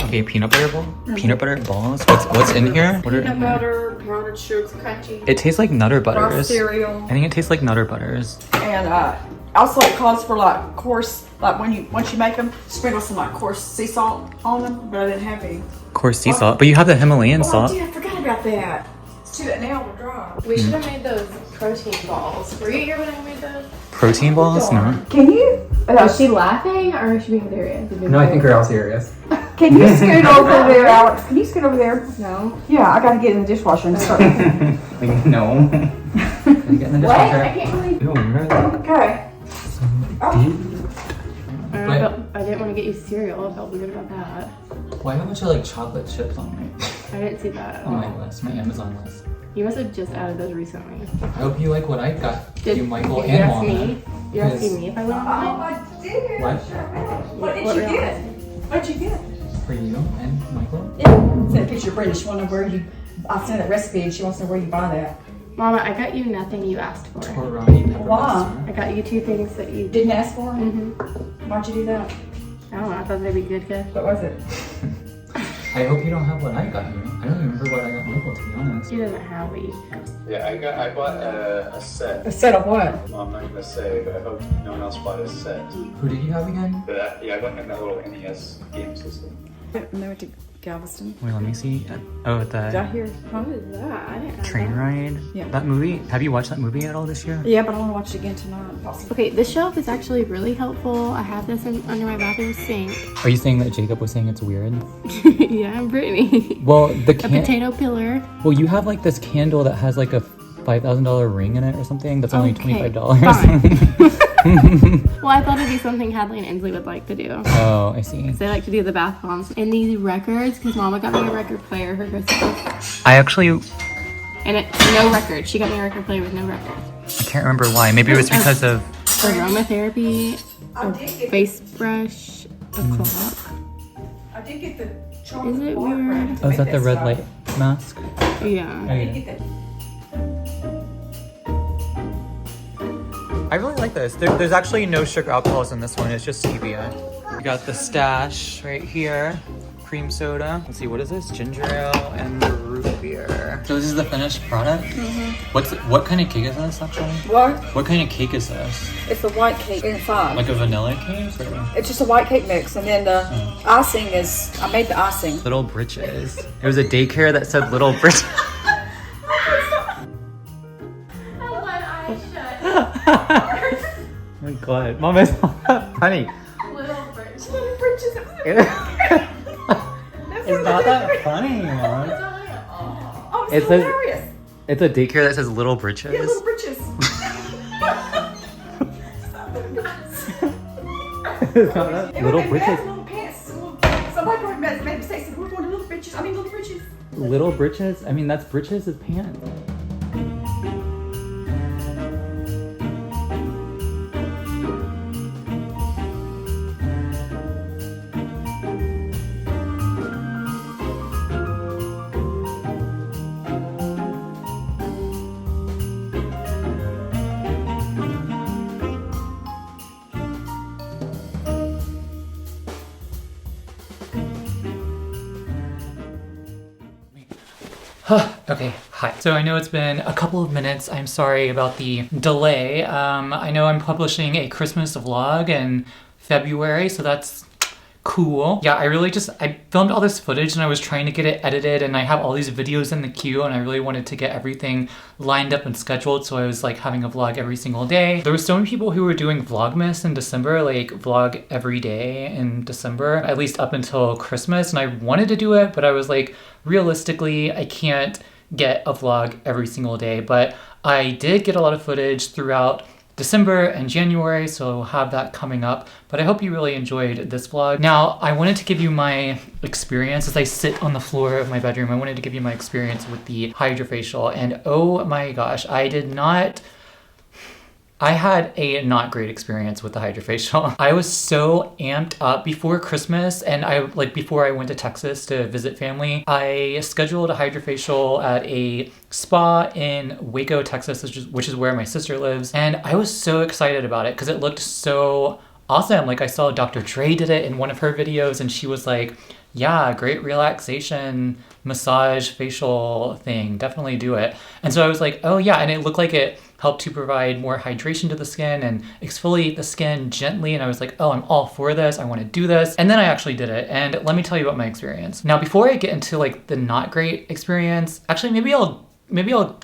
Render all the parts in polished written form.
Okay, peanut butter ball? Peanut butter balls? What's in here? What Peanut butter, powdered sugar, crunchy. It tastes like Nutter Butters. Raw cereal. I think it tastes like Nutter Butters. And also it calls for like coarse, like once you make them, sprinkle some like coarse sea salt on them, but I didn't have any. Coarse sea salt, but you have the Himalayan salt. Oh, dude, I forgot about that. Let's do that now, we're dry. We should have made those protein balls. Were you here when I made those? Protein balls? No. Can you? Is she laughing or is she being serious? No, I think we're all serious. Can you scoot over there, Alex? Can you scoot over there? No. Yeah, I gotta get in the dishwasher and start. No. Can you get in the What? dishwasher? I can't believe. Ew, really? Okay. I didn't want to get you cereal. I felt weird about that. Why have a bunch of like chocolate chips on my I didn't see that. on my list, my Amazon list? You must have just added those recently. I hope you like what I got you, Michael, Did and you ask Mama. me? You're asking me if I went online? I did. What? What did you real get? thing? What'd you get? For you and Michael? Yeah. Send a picture of Brenda. She wanna know where you. I sent that recipe and she wants to know where you buy that. Mama, I got you nothing you asked for. Torani pepper Why? mustard. I got you 2 things that you Didn't ask for them? Mm-hmm. Why'd you do that? I don't know. I thought they'd be good. What was it? I hope you don't have what I got you. I don't remember what I got Michael, to be honest. She doesn't have what you got. Yeah, I bought a set. A set of what? Well, I'm not gonna say, but I hope no one else bought a set. Who did you have again? But yeah, I got like that little NES game system. No, to Galveston. Wait, let me see. Oh, Did I the hear? What is that? I didn't have train that. ride? Yeah. That movie? Have you watched that movie at all this year? Yeah, but I want to watch it again tonight. Possibly. Okay, this shelf is actually really helpful. I have this under my bathroom sink. Are you saying that Jacob was saying it's weird? Yeah, I'm Brittany. Well, the A potato pillar. Well, you have like this candle that has like a $5,000 ring in it or something. That's only Okay, $25. Well, I thought it'd be something Hadley and Inslee would like to do. Oh, I see. They like to do the bath bombs. And these records, because Mama got me a record player for Christmas. I actually, And no record. She got me a record player with no record. I can't remember why. Maybe it was because of. Aromatherapy, I a did get. face brush, a clock. I did get the chocolate. Is it bar weird? brand to Oh, is make that the red stuff. light mask? Yeah. I did get that. I really like this. There's actually no sugar alcohols in this one. It's just stevia. We got the stash right here. Cream soda. Let's see, what is this? Ginger ale and the root beer. So this is the finished product? What kind of cake is this actually? What? What kind of cake is this? It's a white cake inside. Like a vanilla cake? Or? It's just a white cake mix, and then the icing is. I made the icing. Little Britches. It was a daycare that said Little Britches. Oh my god, Mom, it's not that funny. Little britches. It's not that funny, Mom. Oh, It it's says- hilarious. It's a daycare that says Little Britches. Yeah, little britches. It's not that- They Little were made Britches. bad little pants. Somebody probably made mistakes. Said, we're going to little britches. I mean, little britches. Little Britches? I mean, that's Britches' pants. Okay, hi. So I know it's been a couple of minutes. I'm sorry about the delay. I know I'm publishing a Christmas vlog in February, so that's cool. Yeah, I filmed all this footage and I was trying to get it edited, and I have all these videos in the queue, and I really wanted to get everything lined up and scheduled, so I was like having a vlog every single day. There were so many people who were doing Vlogmas in December, like vlog every day in December, at least up until Christmas, and I wanted to do it, but I was like, realistically, I can't get a vlog every single day, but I did get a lot of footage throughout December and January, so I'll have that coming up. But I hope you really enjoyed this vlog. Now, I wanted to give you my experience as I sit on the floor of my bedroom. I wanted to give you my experience with the HydraFacial, and oh my gosh, I had a not great experience with the HydraFacial. I was so amped up before Christmas, and before I went to Texas to visit family, I scheduled a HydraFacial at a spa in Waco, Texas, which is where my sister lives. And I was so excited about it because it looked so awesome. Like, I saw Dr. Dre did it in one of her videos, and she was like yeah, great relaxation massage facial thing. Definitely do it. And so I was like, oh yeah, and it looked like it helped to provide more hydration to the skin and exfoliate the skin gently. And I was like, oh, I'm all for this. I want to do this. And then I actually did it. And let me tell you about my experience. Now, before I get into like the not great experience, actually, maybe I'll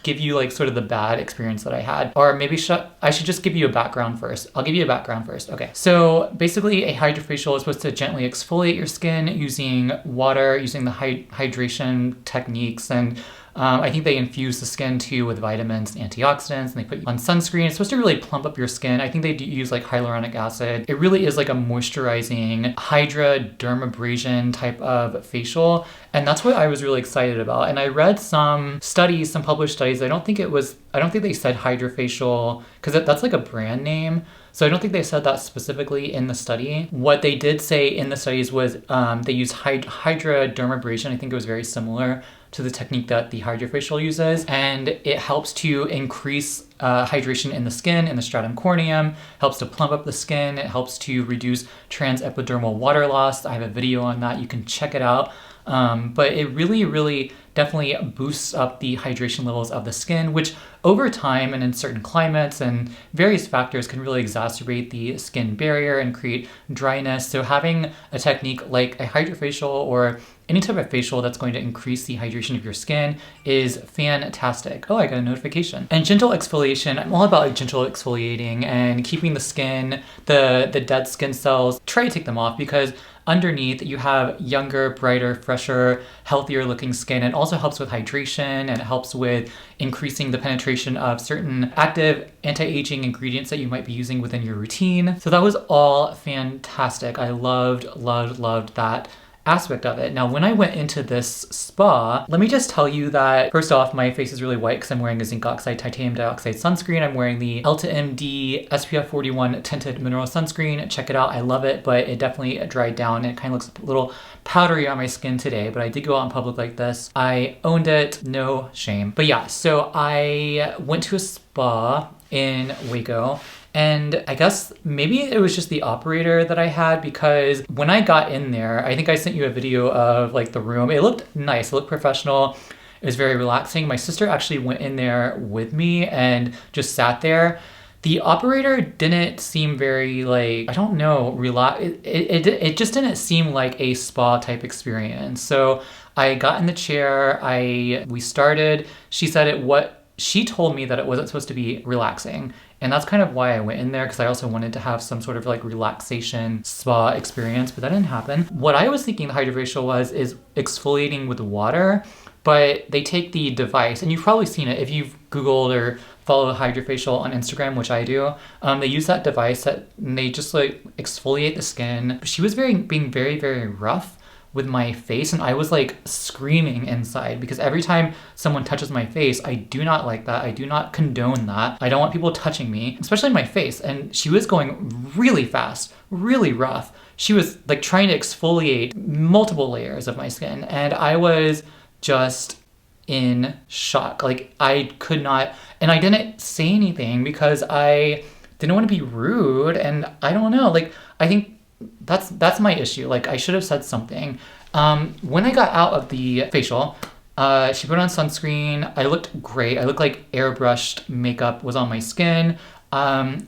give you like sort of the bad experience that I had, or maybe I should just give you a background first. I'll give you a background first. Okay. So basically a HydraFacial is supposed to gently exfoliate your skin using water, using the hydration techniques. And I think they infuse the skin too with vitamins and antioxidants, and they put you on sunscreen. It's supposed to really plump up your skin. I think they do use like hyaluronic acid. It really is like a moisturizing hydrodermabrasion type of facial. And that's what I was really excited about. And I read some studies, some published studies. I don't think they said HydraFacial because that's like a brand name. So I don't think they said that specifically in the study. What they did say in the studies was they used hydrodermabrasion. I think it was very similar to the technique that the HydraFacial uses. And it helps to increase hydration in the skin, in the stratum corneum, helps to plump up the skin. It helps to reduce transepidermal water loss. I have a video on that. You can check it out. But it really, really definitely boosts up the hydration levels of the skin, which over time and in certain climates and various factors can really exacerbate the skin barrier and create dryness. So having a technique like a HydraFacial or any type of facial that's going to increase the hydration of your skin is fantastic. Oh, I got a notification. And gentle exfoliation, I'm all about like gentle exfoliating and keeping the skin, the dead skin cells, try to take them off because underneath you have younger, brighter, fresher, healthier looking skin. It also helps with hydration and it helps with increasing the penetration of certain active anti-aging ingredients that you might be using within your routine. So that was all fantastic. I loved that aspect of it. Now, when I went into this spa, let me just tell you that first off, my face is really white because I'm wearing a zinc oxide titanium dioxide sunscreen. I'm wearing the Elta-MD SPF 41 tinted mineral sunscreen. Check it out. I love it, but it definitely dried down and it kind of looks a little powdery on my skin today, but I did go out in public like this. I owned it, no shame. But yeah, so I went to a spa in Waco. And I guess maybe it was just the operator that I had because when I got in there, I think I sent you a video of like the room. It looked nice, it looked professional. It was very relaxing. My sister actually went in there with me and just sat there. The operator didn't seem very like, I don't know, it just didn't seem like a spa type experience. So I got in the chair, we started, she told me that it wasn't supposed to be relaxing. And that's kind of why I went in there because I also wanted to have some sort of like relaxation spa experience, but that didn't happen. What I was thinking the HydraFacial is exfoliating with water, but they take the device, and you've probably seen it if you've Googled or follow HydraFacial on Instagram, which I do. They use that device and they just like exfoliate the skin. She was being very, very rough with my face, and I was like screaming inside because every time someone touches my face, I do not like that. I do not condone that. I don't want people touching me, especially my face. And she was going really fast, really rough. She was like trying to exfoliate multiple layers of my skin, and I was just in shock. Like I could not, and I didn't say anything because I didn't want to be rude, and I don't know, like I think that's my issue. Like I should have said something. When I got out of the facial, she put on sunscreen. I looked great. I looked like airbrushed makeup was on my skin.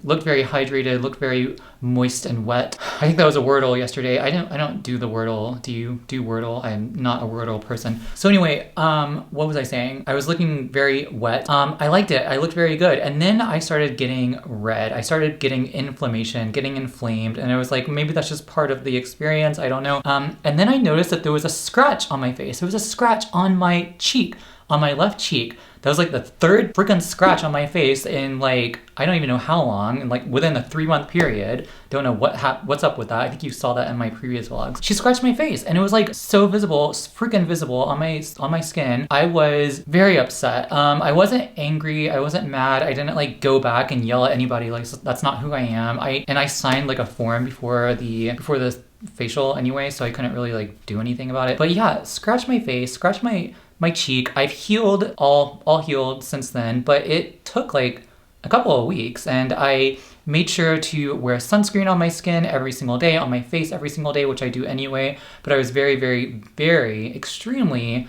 Looked very hydrated, looked very moist and wet. I think that was a Wordle yesterday. I don't do the Wordle. Do you do Wordle? I'm not a Wordle person. So anyway, what was I saying? I was looking very wet. I liked it. I looked very good. And then I started getting red. I started getting inflammation, getting inflamed. And I was like, maybe that's just part of the experience. I don't know. And then I noticed that there was a scratch on my face. There was a scratch on my cheek, on my left cheek. That was like the third freaking scratch on my face in like, I don't even know how long, and like within a 3-month period. Don't know what's up with that. I think you saw that in my previous vlogs. She scratched my face and it was like so visible, freaking visible on my skin. I was very upset. I wasn't angry, I wasn't mad. I didn't like go back and yell at anybody. Like that's not who I am. I signed like a form before the facial anyway, so I couldn't really like do anything about it. But yeah, scratch my face, scratch my cheek. I've healed, all healed since then, but it took like a couple of weeks, and I made sure to wear sunscreen on my skin every single day, on my face every single day, which I do anyway. But I was very, very, very extremely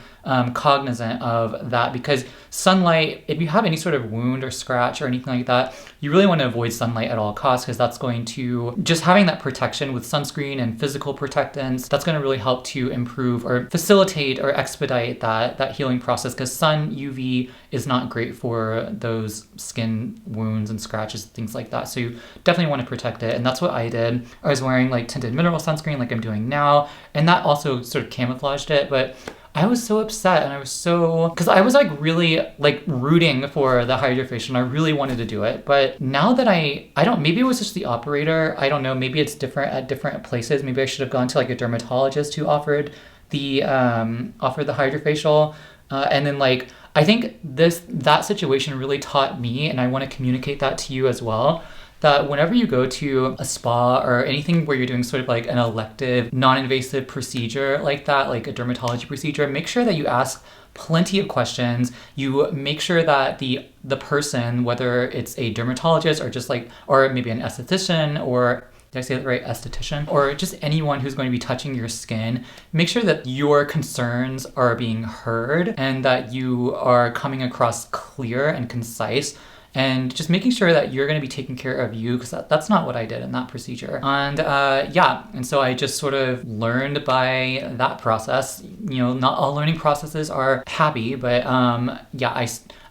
cognizant of that, because sunlight, if you have any sort of wound or scratch or anything like that, you really want to avoid sunlight at all costs, because that's going to, just having that protection with sunscreen and physical protectants, that's going to really help to improve or facilitate or expedite that healing process, because sun UV is not great for those skin wounds and scratches, things like that. So you definitely want to protect it. And that's what I did. I was wearing like tinted mineral sunscreen like I'm doing now, and that also sort of camouflaged it. But I was so upset, and I was so, because I was like really like rooting for the HydraFacial, and I really wanted to do it. But now that I don't, maybe it was just the operator, I don't know, maybe it's different at different places. Maybe I should have gone to like a dermatologist who offered the HydraFacial. And then like, I think that situation really taught me, and I want to communicate that to you as well, that whenever you go to a spa or anything where you're doing sort of like an elective, non-invasive procedure like that, like a dermatology procedure, make sure that you ask plenty of questions. You make sure that the person, whether it's a dermatologist or just like, or maybe an esthetician, or did I say that right? Esthetician, or just anyone who's going to be touching your skin, make sure that your concerns are being heard and that you are coming across clear and concise, and just making sure that you're going to be taking care of you, because that's not what I did in that procedure. And and so I just sort of learned by that process. You know, not all learning processes are happy, but I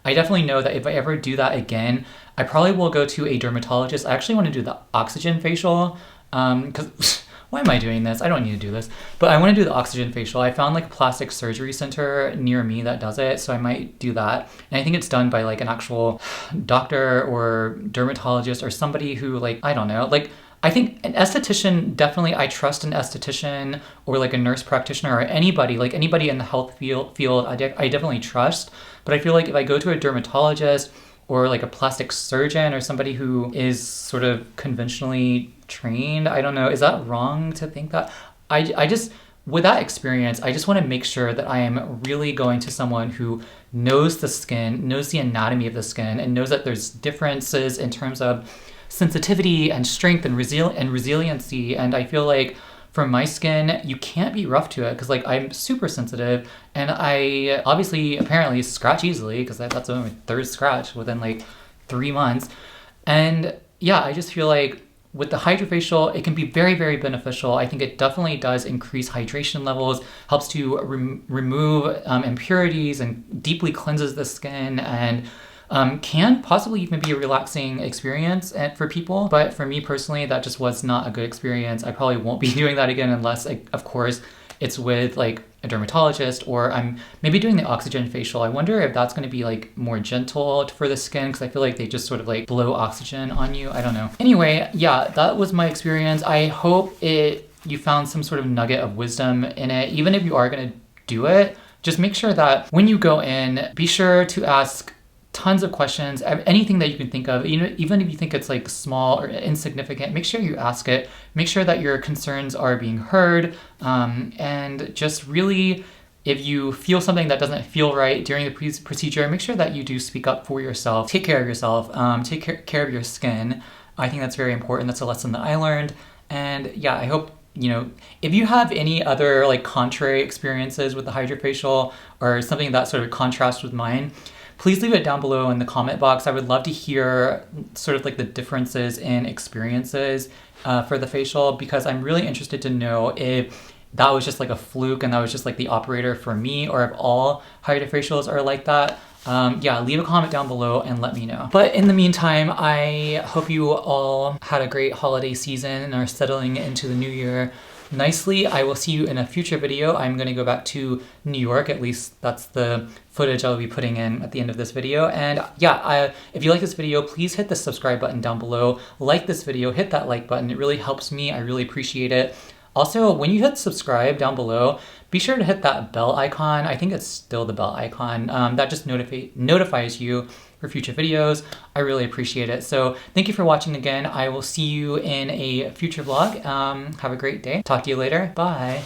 definitely know that if I ever do that again, I probably will go to a dermatologist. I actually want to do the oxygen facial, because why am I doing this? I don't need to do this, but I want to do the oxygen facial. I found like a plastic surgery center near me that does it, so I might do that. And I think it's done by like an actual doctor or dermatologist or somebody who, like, I don't know, like, I think an esthetician, definitely, I trust an esthetician or like a nurse practitioner or anybody in the health field, I definitely trust. But I feel like if I go to a dermatologist or like a plastic surgeon or somebody who is sort of conventionally trained, I don't know, is that wrong to think that? I just, with that experience, I just want to make sure that I am really going to someone who knows the skin, knows the anatomy of the skin, and knows that there's differences in terms of sensitivity and strength and resiliency. And I feel like for my skin, you can't be rough to it, because like I'm super sensitive, and I obviously apparently scratch easily, because that's only my third scratch within like 3 months. And yeah, I just feel like with the HydraFacial, it can be very, very beneficial. I think it definitely does increase hydration levels, helps to remove impurities, and deeply cleanses the skin, and can possibly even be a relaxing experience for people. But for me personally, that just was not a good experience. I probably won't be doing that again unless, like, of course, it's with like a dermatologist, or I'm maybe doing the oxygen facial. I wonder if that's going to be like more gentle for the skin, because I feel like they just sort of like blow oxygen on you. I don't know. Anyway, yeah, that was my experience. I hope you found some sort of nugget of wisdom in it. Even if you are going to do it, just make sure that when you go in, be sure to ask tons of questions, anything that you can think of. You know, even if you think it's like small or insignificant, make sure you ask it. Make sure that your concerns are being heard, and just really, if you feel something that doesn't feel right during the procedure, make sure that you do speak up for yourself. Take care of yourself. Take care of your skin. I think that's very important. That's a lesson that I learned. And yeah, I hope, you know, if you have any other like contrary experiences with the HydraFacial, or something that sort of contrasts with mine, please leave it down below in the comment box. I would love to hear sort of like the differences in experiences for the facial, because I'm really interested to know if that was just like a fluke and that was just like the operator for me, or if all HydraFacials are like that. Yeah, leave a comment down below and let me know. But in the meantime, I hope you all had a great holiday season and are settling into the new year nicely. I will see you in a future video. I'm going to go back to New York. At least that's the footage I'll be putting in at the end of this video. And yeah, if you like this video, please hit the subscribe button down below. Like this video, hit that like button. It really helps me. I really appreciate it. Also, when you hit subscribe down below, be sure to hit that bell icon. I think it's still the bell icon. That just notifies you for future videos. I really appreciate it. So thank you for watching again. I will see you in a future vlog. Have a great day. Talk to you later. Bye.